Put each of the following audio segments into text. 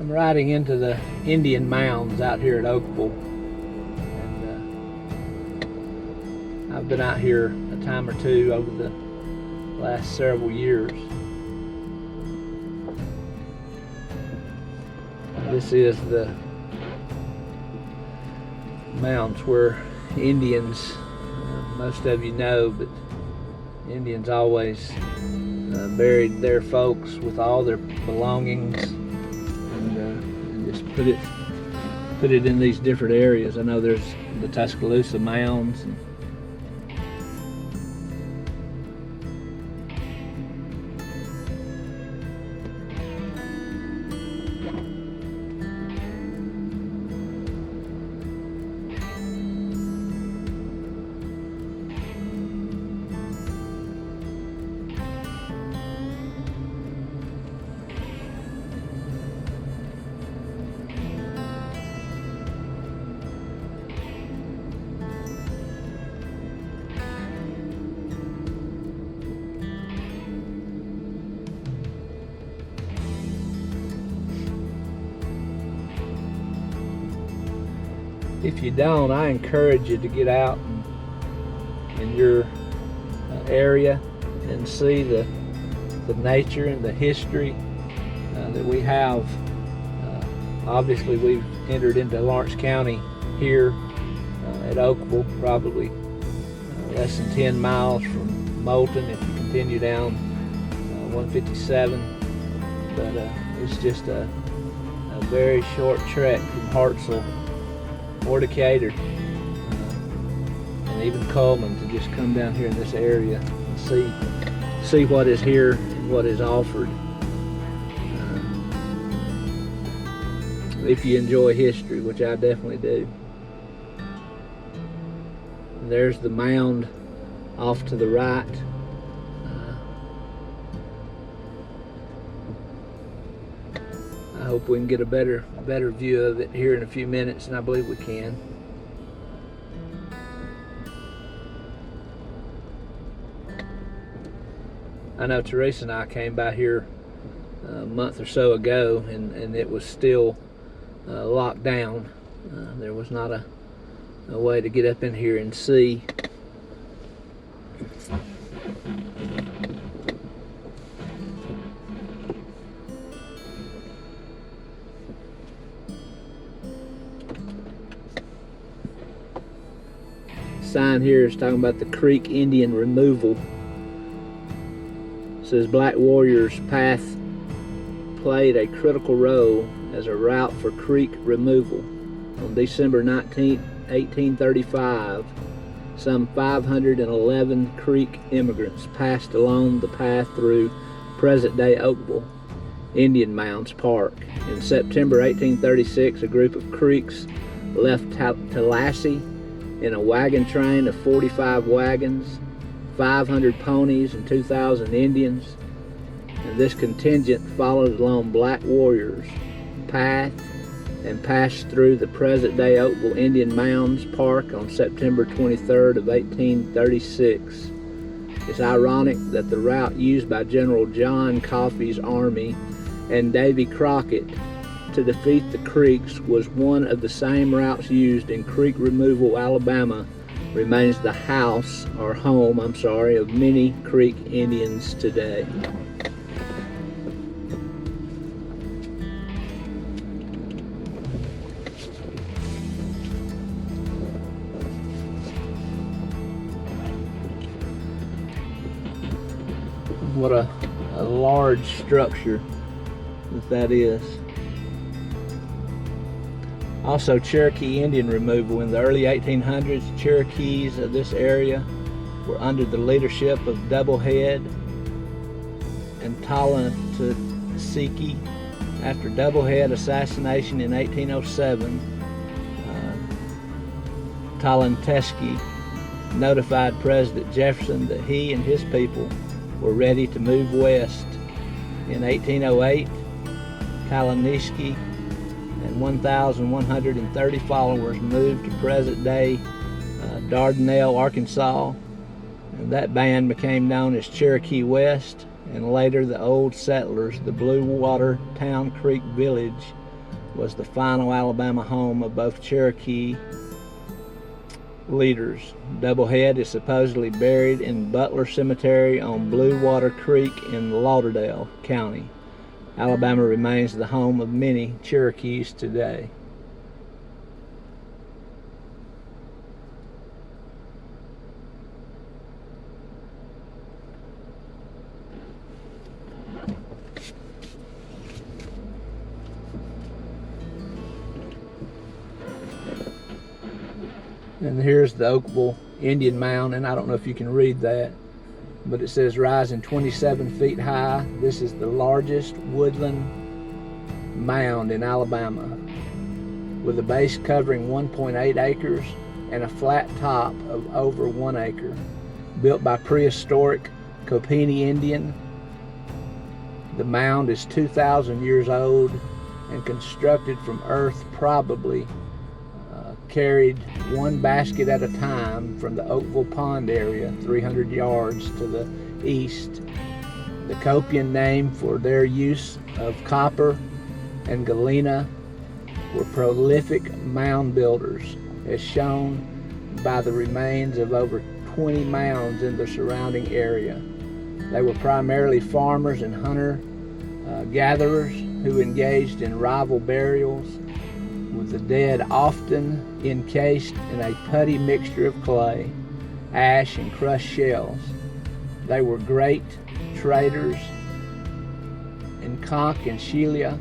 I'm riding into the Indian Mounds out here at Oakville, and I've been out here a time or two over the last several years. This is the Mounds where Indians, most of you know, but Indians always buried their folks with all their belongings, and just put it in these different areas. I know there's the Tuscaloosa Mounds. If you don't, I encourage you to get out in your area and see the nature and the history that we have. Obviously, we've entered into Lawrence County here at Oakville, probably less than 10 miles from Moulton if you continue down 157. But it's just a very short trek from Hartselle or Decatur, and even Coleman, to just come down here in this area and see what is here and what is offered. If you enjoy history, which I definitely do. And there's the mound off to the right. I hope we can get a better view of it here in a few minutes, and I believe we can. I know Teresa and I came by here a month or so ago, and it was still locked down. There was not a way to get up in here and see. Sign here is talking about the Creek Indian removal. It says Black Warriors Path played a critical role as a route for creek removal. On December 19, 1835, some 511 Creek immigrants passed along the path through present-day Oakville Indian Mounds Park. In September 1836, a group of Creeks left Tallahassee in a wagon train of 45 wagons, 500 ponies, and 2,000 Indians. And this contingent followed along Black Warriors Path and passed through the present-day Oakville Indian Mounds Park on September 23rd of 1836. It's ironic that the route used by General John Coffey's army and Davy Crockett to defeat the Creeks was one of the same routes used in Creek Removal, Alabama, remains the home of many Creek Indians today. What a large structure that is. Also, Cherokee Indian removal. In the early 1800s, Cherokees of this area were under the leadership of Doublehead and Talantesky. After Doublehead assassination in 1807, Talantesky notified President Jefferson that he and his people were ready to move west. In 1808, Talantesky and 1,130 followers moved to present-day Dardanelle, Arkansas, and that band became known as Cherokee West, and later the old settlers, the Blue Water Town Creek Village, was the final Alabama home of both Cherokee leaders. Doublehead is supposedly buried in Butler Cemetery on Blue Water Creek in Lauderdale County. Alabama remains the home of many Cherokees today. And here's the Oakville Indian Mound, and I don't know if you can read that, but it says rising 27 feet high. This is the largest woodland mound in Alabama, with a base covering 1.8 acres and a flat top of over 1 acre. Built by prehistoric Copini Indian, the mound is 2,000 years old and constructed from earth, probably carried one basket at a time from the Oakville Pond area, 300 yards to the east. The Copian name for their use of copper and galena were prolific mound builders, as shown by the remains of over 20 mounds in the surrounding area. They were primarily farmers and hunter-gatherers who engaged in rival burials, with the dead often encased in a putty mixture of clay, ash, and crushed shells. They were great traders in conch and shelia,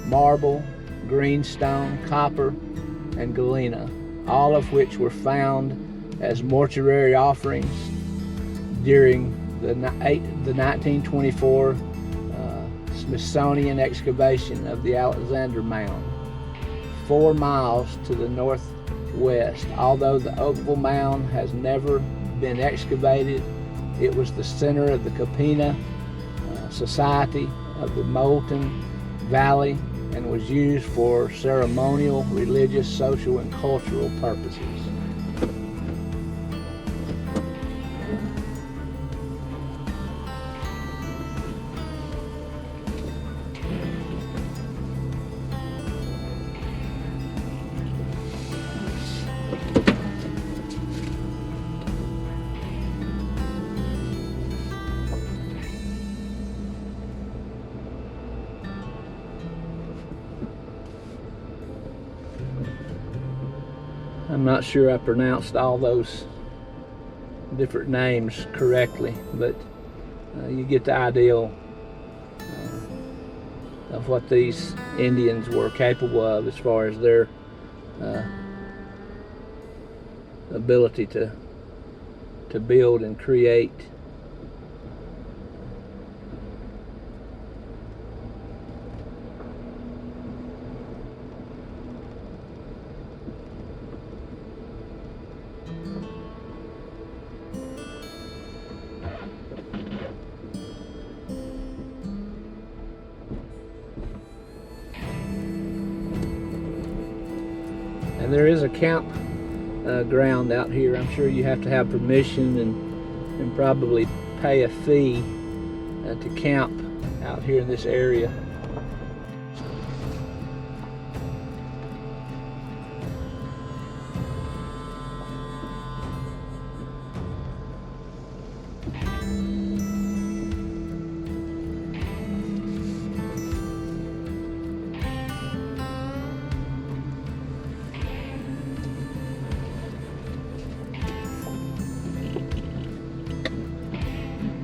marble, greenstone, copper, and galena, all of which were found as mortuary offerings during the 1924 Smithsonian excavation of the Alexander Mound, 4 miles to the northwest. Although the Oakville Mound has never been excavated, it was the center of the Copina Society of the Moulton Valley and was used for ceremonial, religious, social, and cultural purposes. I'm not sure I pronounced all those different names correctly, but you get the idea of what these Indians were capable of as far as their ability to build and create. And there is a camp ground out here. I'm sure you have to have permission and probably pay a fee to camp out here in this area.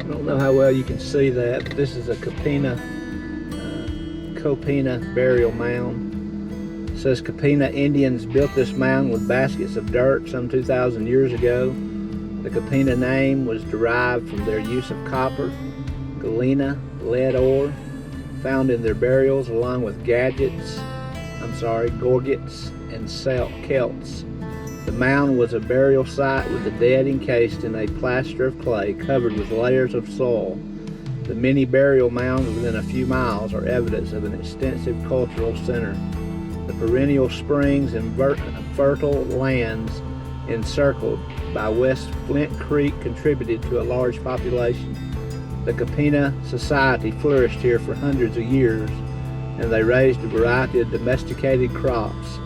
I don't know how well you can see that, but this is a Copina burial mound. It says Copina Indians built this mound with baskets of dirt some 2,000 years ago. The Copina name was derived from their use of copper, galena, lead ore, found in their burials, along with gorgets and celts. The mound was a burial site with the dead encased in a plaster of clay covered with layers of soil. The many burial mounds within a few miles are evidence of an extensive cultural center. The perennial springs and fertile lands encircled by West Flint Creek contributed to a large population. The Copina Society flourished here for hundreds of years, and they raised a variety of domesticated crops.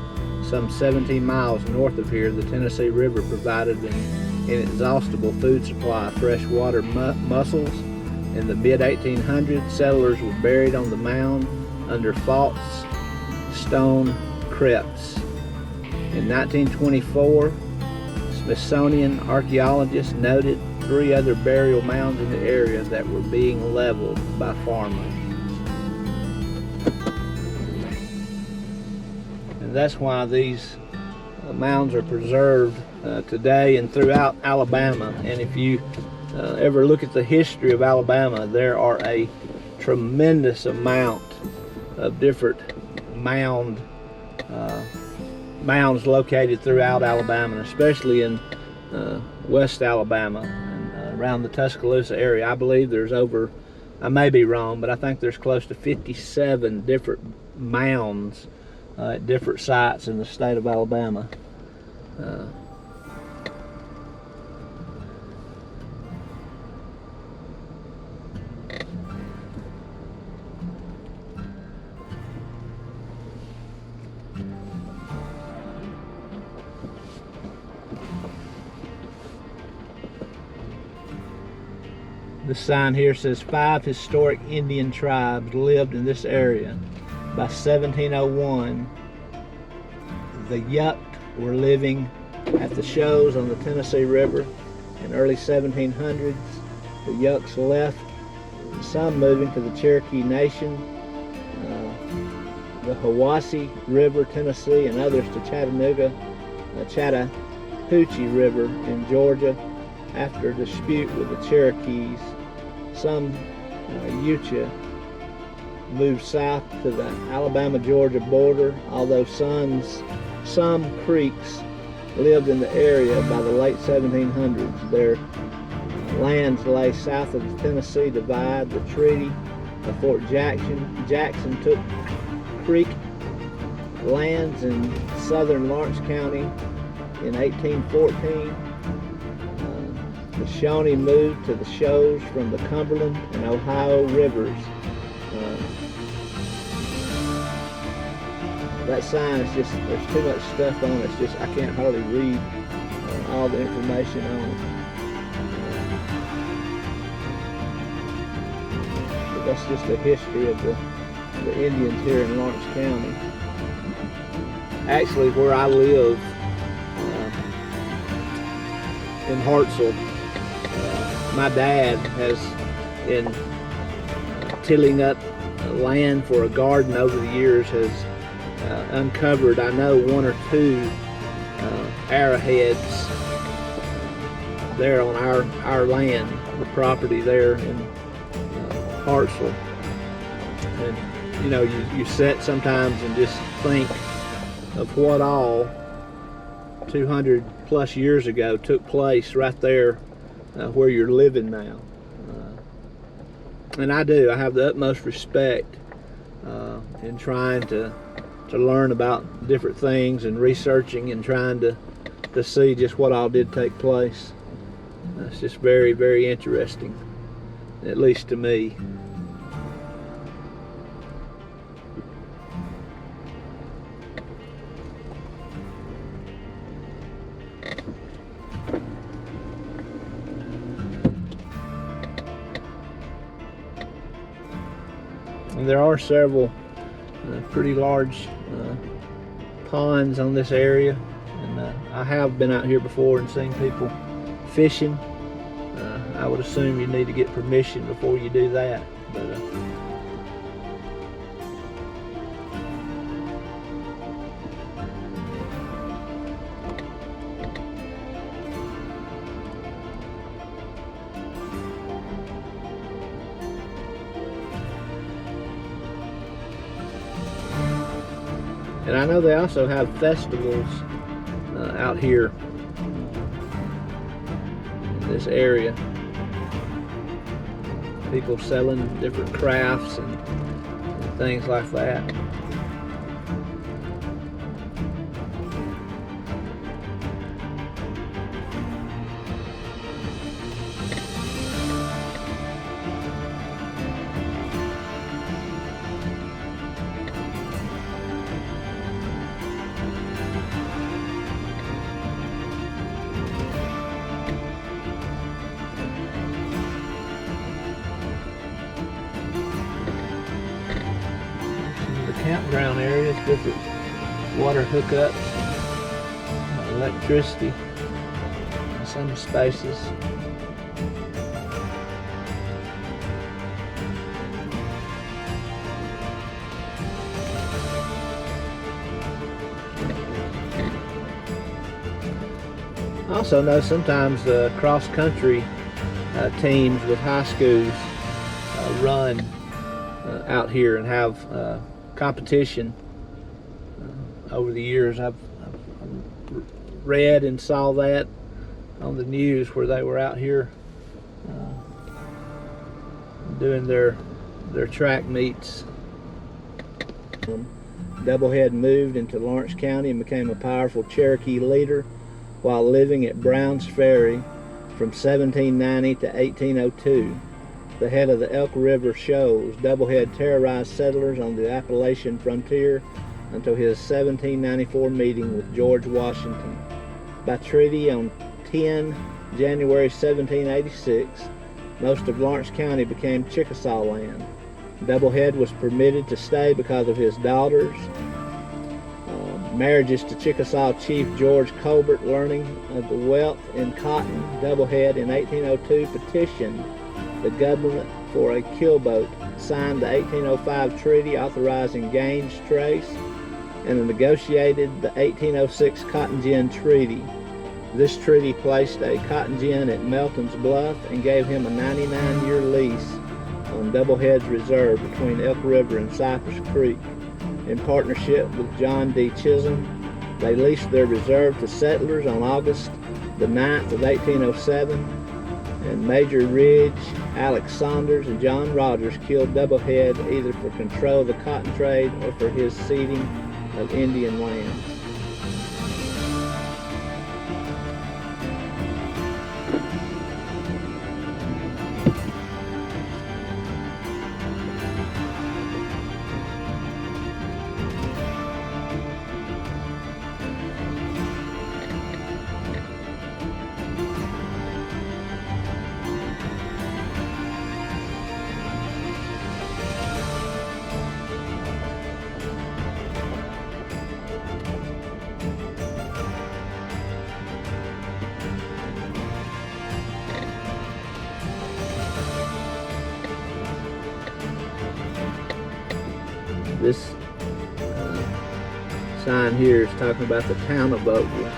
Some 17 miles north of here, the Tennessee River provided an inexhaustible food supply of freshwater mussels. In the mid-1800s, settlers were buried on the mound under false stone crypts. In 1924, Smithsonian archaeologists noted 3 other burial mounds in the area that were being leveled by farmers. And that's why these mounds are preserved today and throughout Alabama. And if you ever look at the history of Alabama, there are a tremendous amount of different mounds located throughout Alabama, especially in West Alabama and around the Tuscaloosa area. I believe there's over, I may be wrong, but I think there's close to 57 different mounds at different sites in the state of Alabama. This sign here says 5 historic Indian tribes lived in this area. By 1701, the Yuck were living at the shows on the Tennessee River. In early 1700s, the Yucks left, some moving to the Cherokee Nation, the Hiwassee River, Tennessee, and others to Chattahoochee River in Georgia. After a dispute with the Cherokees, some Ute moved south to the Alabama-Georgia border, although some Creeks lived in the area by the late 1700s. Their lands lay south of the Tennessee Divide. The Treaty of Fort Jackson took Creek lands in southern Lawrence County in 1814. The Shawnee moved to the shows from the Cumberland and Ohio rivers. That sign is just, there's too much stuff on it. It's just, I can't hardly read all the information on it. But that's just the history of the Indians here in Lawrence County. Actually, where I live, in Hartselle, my dad has been tilling up land for a garden over the years, has uncovered, I know, 1 or 2 arrowheads there on our land, the property there in Hartselle. And you know, you sit sometimes and just think of what all 200 plus years ago took place right there where you're living now. And I have the utmost respect in trying to learn about different things and researching and trying to see just what all did take place. It's just very, very interesting, at least to me. And there are several pretty large ponds on this area, and I have been out here before and seen people fishing. I would assume you need to get permission before you do that, but and I know they also have festivals out here in this area. People selling different crafts and things like that. water hookups, electricity in some spaces. I also know sometimes the cross-country teams with high schools run out here and have competition. Over the years, I've read and saw that on the news where they were out here doing their track meets. Doublehead moved into Lawrence County and became a powerful Cherokee leader while living at Brown's Ferry from 1790 to 1802. The head of the Elk River shoals, Doublehead terrorized settlers on the Appalachian frontier until his 1794 meeting with George Washington. By treaty on 10 January 1786, most of Lawrence County became Chickasaw land. Doublehead was permitted to stay because of his daughters' marriages to Chickasaw Chief George Colbert. Learning of the wealth in cotton, Doublehead in 1802 petitioned the government for a keelboat, signed the 1805 treaty authorizing Gaines Trace, and negotiated the 1806 Cotton Gin Treaty. This treaty placed a cotton gin at Melton's Bluff and gave him a 99-year lease on Doublehead's reserve between Elk River and Cypress Creek. In partnership with John D. Chisholm, they leased their reserve to settlers on August the 9th of 1807, and Major Ridge, Alex Saunders, and John Rogers killed Doublehead either for control of the cotton trade or for his ceding of Indian lands. This sign here is talking about the town of Oakville. It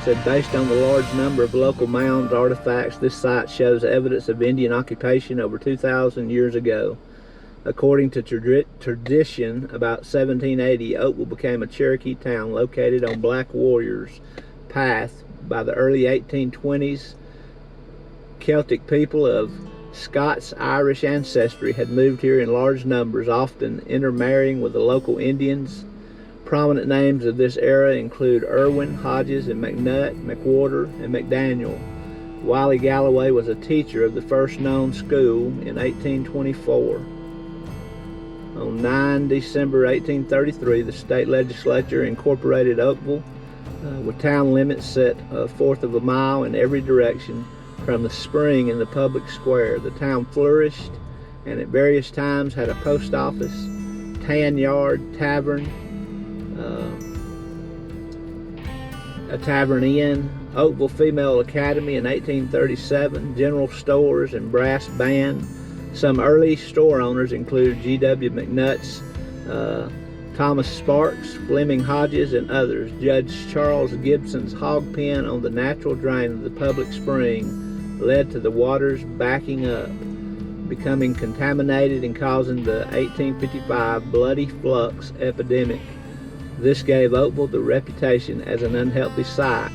said, based on the large number of local mounds artifacts, this site shows evidence of Indian occupation over 2,000 years ago. According to tradition, about 1780, Oakville became a Cherokee town located on Black Warriors Path. By the early 1820s, Celtic people of Scots-Irish ancestry had moved here in large numbers, often intermarrying with the local Indians. Prominent names of this era include Irwin, Hodges, and McNutt, McWhorter, and McDaniel. Wiley Galloway was a teacher of the first known school in 1824. On 9 December 1833, the state legislature incorporated Oakville with town limits set a fourth of a mile in every direction from the spring in the public square. The town flourished and at various times had a post office, tan yard, tavern, a tavern inn, Oakville Female Academy in 1837, general stores and brass band. Some early store owners include G.W. McNutt's, Thomas Sparks, Fleming Hodges, and others. Judge Charles Gibson's hog pen on the natural drain of the public spring led to the waters backing up, becoming contaminated and causing the 1855 bloody flux epidemic. This gave Oakville the reputation as an unhealthy site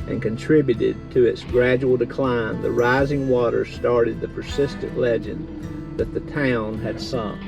and contributed to its gradual decline. The rising waters started the persistent legend that the town had sunk.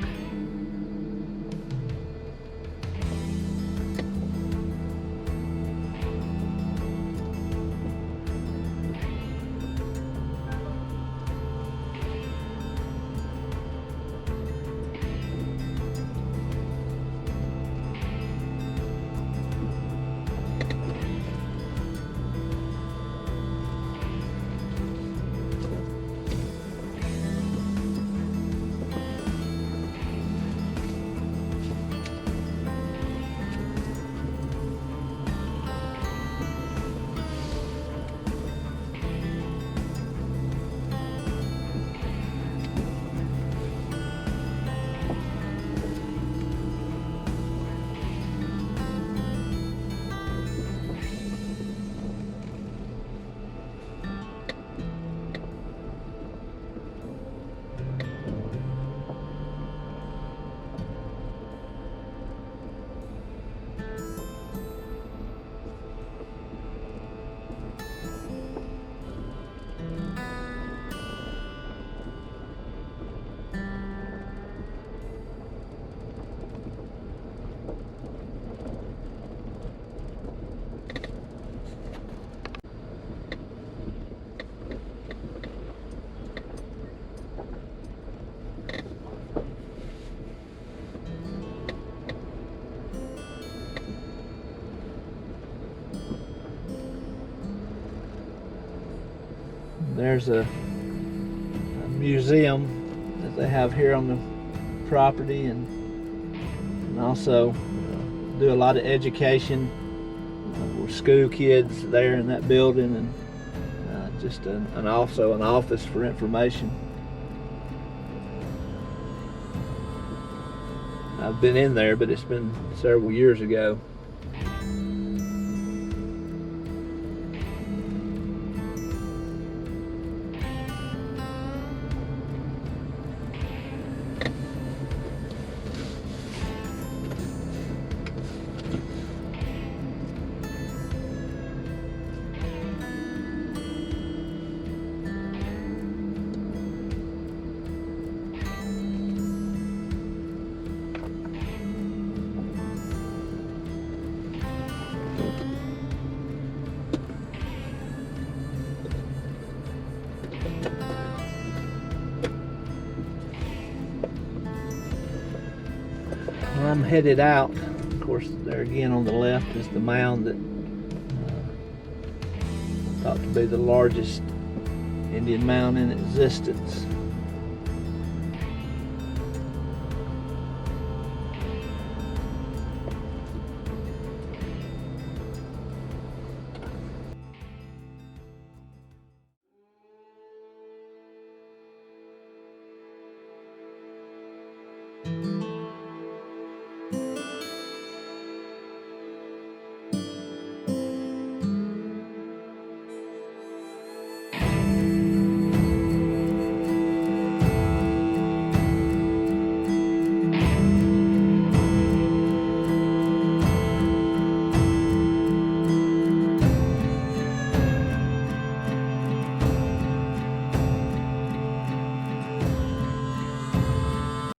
There's a museum that they have here on the property, and also do a lot of education with school kids there in that building, and also an office for information. I've been in there, but it's been several years ago. I'm headed out. Of course, there again on the left is the mound that thought to be the largest Indian mound in existence.